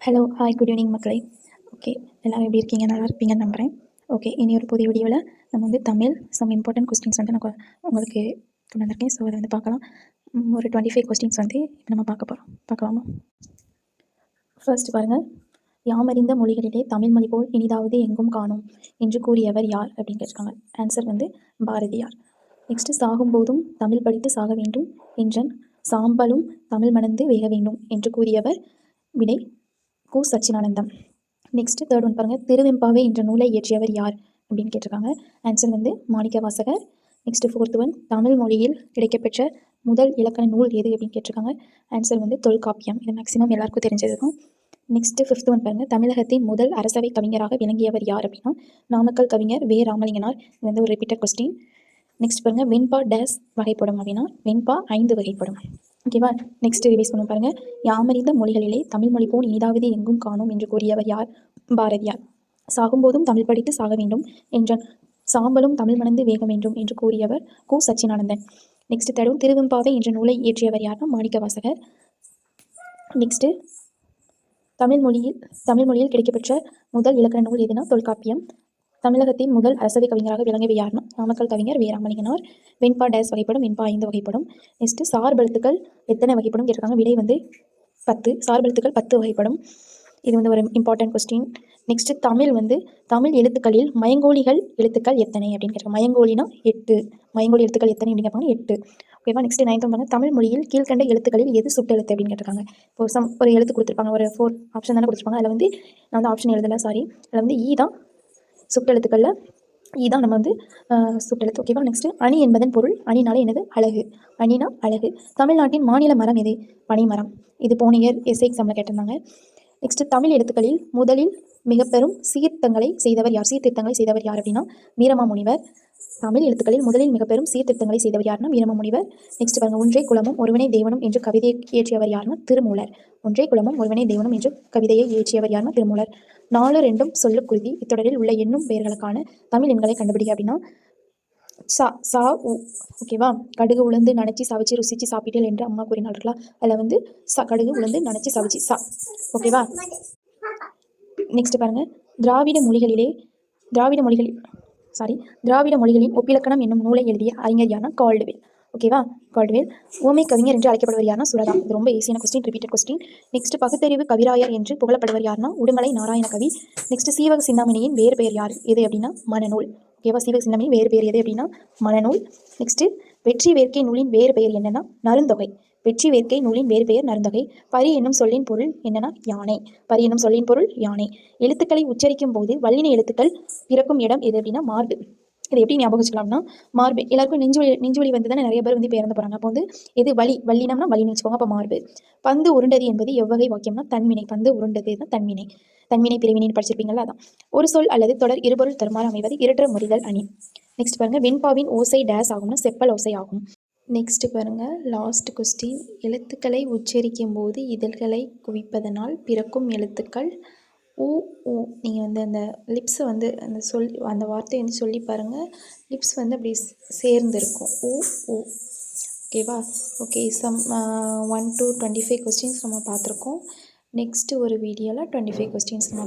Hello, hi, good evening மக்களே. Okay, எல்லோரும் எப்படி இருக்கீங்க? நல்லா இருப்பீங்கன்னு நம்புகிறேன். ஓகே, இனி ஒரு புதிய வீடியோவில் நம்ம வந்து தமிழ் இம்பார்ட்டன்ட் கொஸ்டின்ஸ் வந்து நான் உங்களுக்கு கொண்டு வந்திருக்கேன். ஸோ அதை வந்து பார்க்கலாம். ஒரு 25 கொஸ்டின்ஸ் வந்து இப்போ நம்ம பார்க்கலாமா? ஃபர்ஸ்ட் பாருங்கள், யாமறிந்த மொழிகளிலே தமிழ் மொழி போல் இனிதாவது எங்கும் காணும் என்று கூறியவர் யார் அப்படின்னு கேட்டிருக்காங்க. ஆன்சர் வந்து பாரதியார். நெக்ஸ்ட்டு, சாகும்போதும் தமிழ் படித்து சாக வேண்டும் என்றன் சாம்பலும் தமிழ் மணந்து வேக வேண்டும் என்று கூறியவர் விடை கு. சச்சிதானந்தம். நெக்ஸ்ட்டு தேர்ட் ஒன் பாருங்கள், திருவெம்பாவை என்ற நூலை இயற்றியவர் யார் அப்படின்னு கேட்டிருக்காங்க. ஆன்சர் வந்து Manikkavasagar. Next fourth one, Tamil மொழியில் கிடைக்கப்பெற்ற முதல் இலக்கண நூல் எது அப்படின்னு கேட்டிருக்காங்க. ஆன்சர் வந்து தொல்காப்பியம். இது மேக்ஸிமம் எல்லாருக்கும் தெரிஞ்சதுக்கும். நெக்ஸ்ட்டு ஃபிஃப்த் ஒன் பாருங்கள், தமிழகத்தின் முதல் அரசவை கவிஞராக விளங்கியவர் யார் அப்படின்னா நாமக்கல் கவிஞர் வே. ராமலிங்கனார். இது வந்து ஒரு ரிப்பீட்டட் கொஸ்டின். நெக்ஸ்ட் பாருங்கள், வெண்பா டேஸ் வகைப்படும் அப்படின்னா வெண்பா 5 வகைப்படும். ஓகேவா? நெக்ஸ்ட் ரிவைஸ் பண்ண பாருங்கள், யாமறிந்த மொழிகளிலே தமிழ் மொழி போல் இனிதாவது எங்கும் காணும் என்று கூறியவர் யார்? பாரதியார். சாகும்போதும் தமிழ் படித்து சாக வேண்டும் என்ற சாம்பலும் தமிழ் மணந்து வேக வேண்டும் என்று கூறியவர் கு. சச்சிதானந்தன். நெக்ஸ்ட் தரும், திருவெம்பாவை என்ற நூலை இயற்றியவர் யார்னா மாணிக்கவாசகர். நெக்ஸ்ட்டு தமிழ் மொழியில் கிடைக்கப்பெற்ற முதல் இலக்கண நூல் எதுனா தொல்காப்பியம். தமிழகத்தின் முதல் அரசவை கவிஞராக விளங்கியவர் யார்னா நாமக்கல் கவிஞர் வே. ராமலிங்கனார். வெண்பா டேஸ் வகைப்படும், வெண்பா 5 வகைப்படும். நெக்ஸ்ட்டு சார்பெழுத்துக்கள் எத்தனை வகைப்படும் கேட்டிருக்காங்க. விடை வந்து 10. சார்பெழுத்துக்கள் 10 வகைப்படும். இது வந்து ஒரு இம்பார்ட்டன்ட் கொஸ்டின். நெக்ஸ்ட்டு தமிழ் எழுத்துக்களில் மயங்கோலிகள் எழுத்துக்கள் எத்தனை அப்படின்னு கேட்குறாங்க. மயங்கோலினா 8. மயங்கோலி எழுத்துக்கள் எத்தனை அப்படின்னு கேட்பாங்க. 8. ஓகேவா? நெக்ஸ்ட் 9th பாருங்க, தமிழ் மொழியில் கீழ்கண்ட எழுத்துக்களில் எது சுட்டெழுத்து அப்படின்னு கேட்டிருக்காங்க. இப்போ ஒரு எழுத்து கொடுத்துருப்பாங்க, ஒரு 4 ஆப்ஷன் தானே கொடுத்துருப்பாங்க. அதில் வந்து நான் வந்து ஆப்ஷன் எழுதலை, சாரி. அதில் வந்து ஈ தான் சுட்டெழுத்துக்களில் இதான் நம்ம வந்து சுட்டெழுத்து. ஓகேவா? நெக்ஸ்ட், அணி என்பதன் பொருள். அணினால என்னது? அழகு. அணினா அழகு. தமிழ்நாட்டின் மாநில மரம் எது? பனைமரம். இது போன இயர் எஸ்ஏ எக்ஸாமில் கேட்டிருந்தாங்க. நெக்ஸ்ட், தமிழ் எழுத்துக்களில் முதலில் மிக பெரும் சீர்திருத்தங்களை செய்தவர் யார் அப்படின்னா வீரமாமுனிவர். தமிழ் எழுத்துக்களில் முதலில் மிக பெரும் சீர்திருத்தங்களை செய்தவர் யாருன்னா வீரமாமுனிவர். நெக்ஸ்ட் பாருங்க, ஒன்றே குலமும் ஒருவனே தேவனும் என்று கவிதையை இயற்றியவர் யாருன்னா திருமூலர். ஒன்றே குலமும் ஒருவனே தேவனும் என்று கவிதையை இயற்றியவர் யாருன்னா திருமூலர். 4 2 சொல்லுக்குருதி இத்தொடரில் உள்ள எண்ணும் பெயர்களுக்கான தமிழ் எண்களை கண்டுபிடிக்க அப்படின்னா சா உ. ஓகேவா? கடுகு உளுந்து நனைச்சி சவிச்சு ருசிச்சு சாப்பிட்டேன் என்று அம்மா கூறினாள் இருக்கலாம். அதில் வந்து கடுகு உளுந்து நனைச்சி சவிச்சு சா. ஓகேவா? நெக்ஸ்ட் பாருங்க, திராவிட மொழிகளின் ஒப்பிலக்கணம் என்னும் நூலை எழுதிய அறிஞர் யாருன்னா கால்டுவெல். ஓகேவா? கால்டுவெல். ஊமை கவிஞர் என்று அழைக்கப்படுவர் யாருன்னா சுரதா. இது ரொம்ப ஈஸியான கொஸ்டின், ரிப்பீட்டட் கொஸ்டின். நெக்ஸ்ட், பகுத்தறிவு கவிராயர் என்று புகழப்படுவர் யாருன்னா உடுமலை நாராயண கவி. நெக்ஸ்ட், சீவக சிந்தாமணியின் வேறு பெயர் யார் எது அப்படின்னா மனநூல். ஓகேவா? சீவக சிந்தாமணியின் வேறு பெயர் எது அப்படின்னா மனநூல். நெக்ஸ்ட், வெற்றி வேர்க்கை நூலின் வேறு பெயர் என்னன்னா நருந்தொகை. வெற்றி வேர்க்கை நூலின் வேறு பெயர் நருந்தொகை. பரி என்னும் சொல்லின் பொருள் என்னன்னா யானை. பரி என்னும் சொல்லின் பொருள் யானை. எழுத்துக்களை உச்சரிக்கும் போது வல்லின எழுத்துக்கள் பிறக்கும் இடம் எது அப்படின்னா மார்பு. இது எப்படி ஞாபகம் வச்சுக்கலாம்னா மார்பு. எல்லாருக்கும் நெஞ்சுவலி வந்து தானே நிறைய பேர் வந்து இப்போ இறந்து போகிறாங்க. அப்போ வந்து எது வல்லினம்னா வலின்னு வச்சுக்கோங்க. அப்போ மார்பு. பந்து உருண்டது என்பது எவ்வகை வாக்கியம்னா தன்வினை. பந்து உருண்டது தான் தன்வினை பிரிவினைன்னு படிச்சிருப்பீங்களா, அதான். ஒரு சொல் அல்லது தொடர் இருபொருள் தருமாறு அமைவது இரட்டை முறிதல் அணி. நெக்ஸ்ட் பாருங்க, வெண்பாவின் ஓசை டேஸ் ஆகும்னா செப்பல் ஓசை ஆகும். நெக்ஸ்ட் பாருங்க, லாஸ்ட் கொஸ்டின், எழுத்துக்களை உச்சரிக்கும் போது இதழ்களை குவிப்பதனால் பிறக்கும் எழுத்துக்கள் ஊ ஊ. நீங்கள் வந்து அந்த லிப்ஸை வந்து அந்த வார்த்தையை வந்து சொல்லி பாருங்கள். லிப்ஸ் வந்து அப்படி சேர்ந்து இருக்கும். ஊ ஊ. ஓகேவா? ஓகே, 1 to 25 கொஸ்டின்ஸ் நம்ம பார்த்துருக்கோம். நெக்ஸ்ட்டு ஒரு வீடியோவில் 25 கொஸ்டின்ஸ் நம்ம